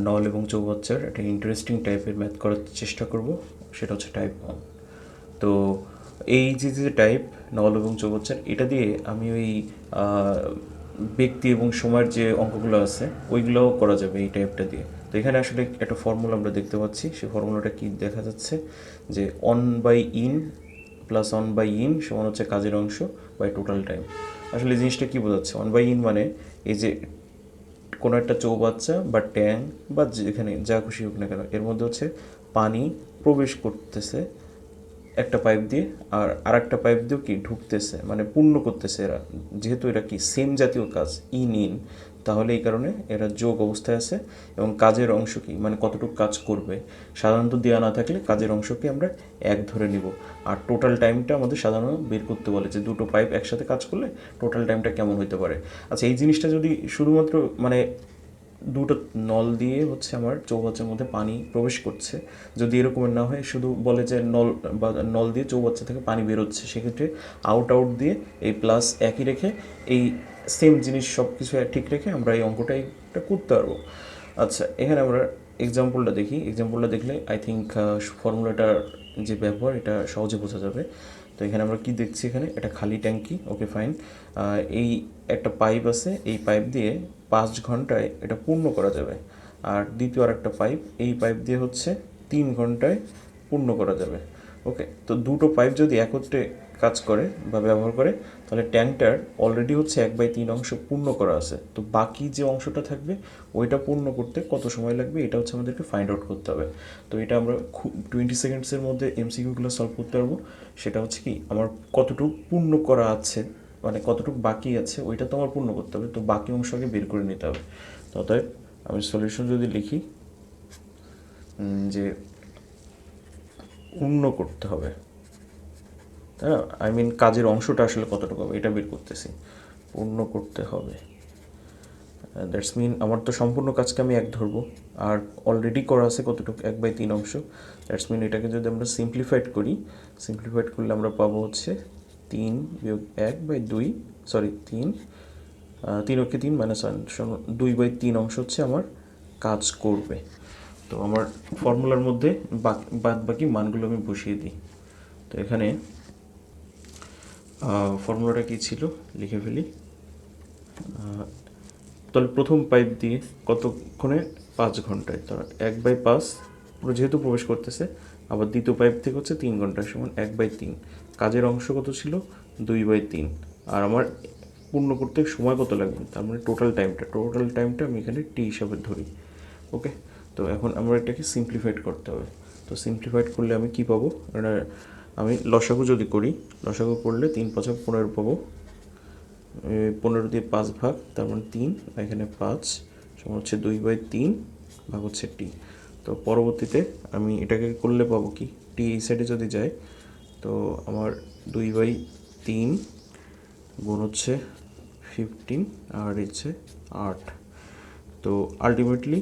নল এবং চৌবাচ্চার একটা ইন্টারেস্টিং টাইপের ম্যাথ করার চেষ্টা করব, সেটা হচ্ছে টাইপ 1। তো এই যে টাইপ নল এবং চৌবাচ্চার, এটা দিয়ে আমি ওই ব্যক্তি এবং সময়ের যে অঙ্কগুলো আছে ওইগুলোও করা যাবে এই টাইপটা দিয়ে। তো এখানে আসলে একটা ফর্মুলা আমরা দেখতে পাচ্ছি, সেই ফর্মুলাটা কি দেখা যাচ্ছে যে one by n plus one by n সমান হচ্ছে কাজের অংশ বাই টোটাল টাইম। আসলে এই জিনিসটা কী বোঝাচ্ছে? অন বাই ইন মানে এই যে কোনো একটা চৌবাচ্চা বা ট্যাঙ্ক বা যেখানে যা খুশি হোক না কেন, এর মধ্যে হচ্ছে পানি প্রবেশ করতেছে একটা পাইপ দিয়ে, আর আরেকটা পাইপ দিয়েও কি ঢুকতেছে, মানে পূর্ণ করতেছে এরা। যেহেতু এরা কি সেম জাতীয় কাজ, ইন ইন, তাহলে এই কারণে এরা যোগ অবস্থায় আছে। এবং কাজের অংশ কি, মানে কতটুকু কাজ করবে, সাধারণত দেওয়া না থাকলে কাজের অংশকে আমরা এক ধরে নিব। আর টোটাল টাইমটা আমাদের সাধারণত বের করতে বলে যে দুটো পাইপ একসাথে কাজ করলে টোটাল টাইমটা কেমন হতে পারে। আচ্ছা, এই জিনিসটা যদি শুধুমাত্র মানে দুটো নল দিয়ে হচ্ছে আমার চৌবাচ্চার মধ্যে পানি প্রবেশ করছে, যদি এরকমের না হয়, শুধু বলে যে নল বা নল দিয়ে চৌবাচ্চা থেকে পানি বেরোচ্ছে, সেক্ষেত্রে আউট আউট দিয়ে এই প্লাস একই রেখে এই সেম জিনিস সব কিছু ঠিক রেখে আমরা এই অঙ্কটাই করতে পারবো। আচ্ছা, এখানে আমরা এক্সাম্পলটা দেখি। এক্সাম্পলটা দেখলে আই থিঙ্ক ফর্মুলাটার যে ব্যবহার এটা সহজে বোঝা যাবে। তো এখানে আমরা কি দেখছি, এখানে একটা খালি ট্যাঙ্কি, ওকে ফাইন। এই একটা পাইপ আছে, এই পাইপ দিয়ে 5 ঘন্টায় এটা পূর্ণ করা যাবে। আর দ্বিতীয় আর একটা পাইপ, এই পাইপ দিয়ে হচ্ছে 3 ঘন্টায় পূর্ণ করা যাবে। ওকে, তো দুটো পাইপ যদি একত্রে কাজ করে বা ব্যবহার করে, তাহলে ট্যাঙ্কটার অলরেডি হচ্ছে 1/3 অংশ পূর্ণ করা আছে। তো বাকি যে অংশটা থাকবে ওইটা পূর্ণ করতে কত সময় লাগবে, এটা হচ্ছে আমাদেরকে ফাইন্ড আউট করতে হবে। তো এটা আমরা 20 সেকেন্ডসের মধ্যে এমসিকিউগুলো সলভ করতে পারবো। সেটা হচ্ছে কি, আমার কতটুকু পূর্ণ করা আছে, মানে কতটুকু বাকি আছে ওইটা তো আমার পূর্ণ করতে হবে, তো বাকি অংশ আগে বের করে নিতে হবে। তো অতএব আমি সলিউশন যদি লিখি যে পূর্ণ করতে হবে, তাই না, আই মিন কাজের অংশটা আসলে কতটুকু হবে এটা বের করতেছি, পূর্ণ করতে হবে। দ্যাটস মিন আমার তো সম্পূর্ণ কাজকে আমি এক ধরবো, আর অলরেডি করা আছে কতটুকু, 1/3 অংশ। দ্যাটস মিন এটাকে যদি আমরা সিম্পলিফাইড করি, সিম্পলিফাইড করলে আমরা পাবো হচ্ছে 3 বিয়োগ 1/2, সরি 3, 3 অক্ষে 3 মাইনাস 1, 2/3 অংশ হচ্ছে আমার কাজ করবে। তো আমার ফর্মুলার মধ্যে বাদ বাকি মানগুলো আমি বসিয়ে দিই। তো এখানে ফর্মুলাটা কী ছিল লিখে ফেলি। তাহলে প্রথম পাইপ দিয়ে কতক্ষণে, 5 ঘন্টায়, তার 1/5 পুরো যেহেতু প্রবেশ করতেছে, আবার দ্বিতীয় পাইপ থেকে হচ্ছে 3 ঘন্টায় সমান 1/3। কাজের অংশ কত ছিল, 2/3। আর আমার পূর্ণ করতে সময় কত লাগবে, তার মানে টোটাল টাইমটা আমি এখানে টি হিসাবে ধরি। ওকে, তো এখন আমরা এটাকে সিম্পলিফাইড করতে হবে। তো সিম্পলিফাইড করলে আমি কি পাবো, এটা আমি লসাগু যদি করি, লসাগু করলে 3 5 15 পাবো। 15 দিয়ে 5 ভাগ, তার মানে 3, এখানে 5 সমান হচ্ছে 2/3 ভাগ হচ্ছে টি। তো পরবর্তীতে আমি এটাকে করলে পাবো কি, টি এই সাইডে যদি যায়, তো আমার 2/3 গুণ হচ্ছে 15 আর হচ্ছে 8। তো আলটিমেটলি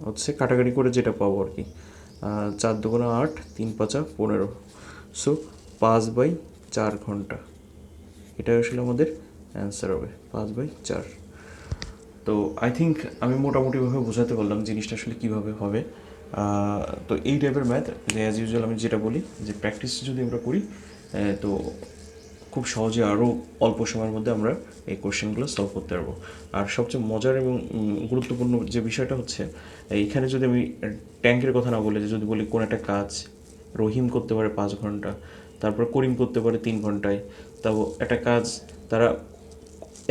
হচ্ছে কাটাকাটি করে যেটা পাবো আর কি, 4 2 8, 3 5 15, সো 5/4 ঘন্টা। এটা আসলে আমাদের অ্যান্সার হবে 5/4। তো আই থিঙ্ক আমি মোটামুটিভাবে বোঝাতে পারলাম জিনিসটা আসলে কীভাবে হবে। তো এই টাইপের ম্যাথ, যে অ্যাজ ইউজুয়াল আমি যেটা বলি যে প্র্যাকটিস যদি আমরা করি, তো খুব সহজে আরও অল্প সময়ের মধ্যে আমরা এই কোশ্চেনগুলো সলভ করতে পারবো। আর সবচেয়ে মজার এবং গুরুত্বপূর্ণ যে বিষয়টা হচ্ছে, এইখানে যদি আমি ট্যাঙ্কের কথা না বলে, যদি বলি কোন একটা কাজ রহিম করতে পারে 5 ঘন্টা, তারপর করিম করতে পারে 3 ঘন্টায়, তাও একটা কাজ তারা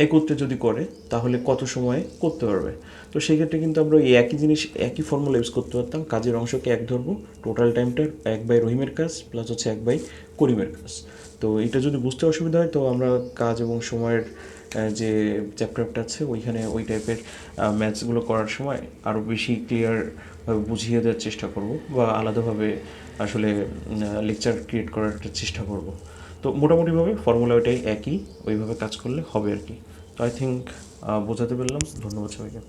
একত্রে যদি করে তাহলে কত সময়ে করতে পারবে। তো সেই ক্ষেত্রে কিন্তু আমরা এই একই জিনিস, একই ফর্মুলা ইউজ করতে পারতাম। কাজের অংশকে এক ধরবো, টোটাল টাইমটা 1/রহিমের কাজ প্লাস হচ্ছে 1/করিমের কাজ। তো এটা যদি বুঝতে অসুবিধা হয়, তো আমরা কাজ এবং সময়ের যে চ্যাপ্টারটা আছে ওইখানে ওই টাইপের ম্যাথসগুলো করার সময় আরও বেশি ক্লিয়ারভাবে বুঝিয়ে দেওয়ার চেষ্টা করব, বা আলাদাভাবে আসলে লেকচার ক্রিয়েট করার চেষ্টা করব। তো মোটামুটিভাবে ফর্মুলা ওইটাই একই, ওইভাবে কাজ করলে হবে আর কি। তো আই থিঙ্ক বোঝাতে পারলাম। ধন্যবাদ সবাইকে।